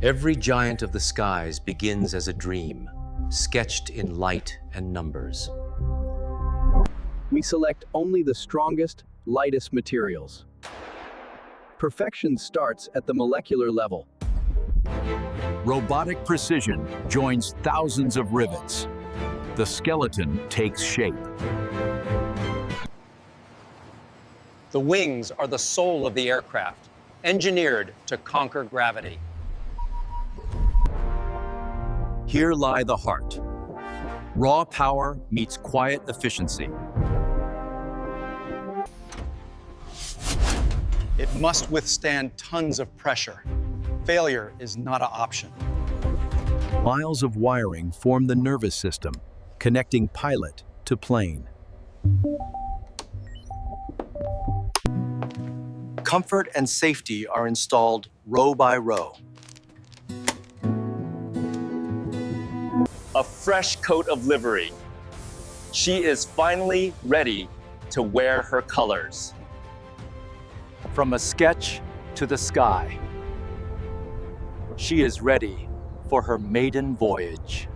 Every giant of the skies begins as a dream, sketched in light and numbers. We select only the strongest, lightest materials. Perfection starts at the molecular level. Robotic precision joins thousands of rivets. The skeleton takes shape. The wings are the soul of the aircraft, engineered to conquer gravity. Here lie the heart. Raw power meets quiet efficiency. It must withstand tons of pressure. Failure is not an option. Miles of wiring form the nervous system, connecting pilot to plane. Comfort and safety are installed row by row. A fresh coat of livery. She is finally ready to wear her colors. From a sketch to the sky, she is ready for her maiden voyage.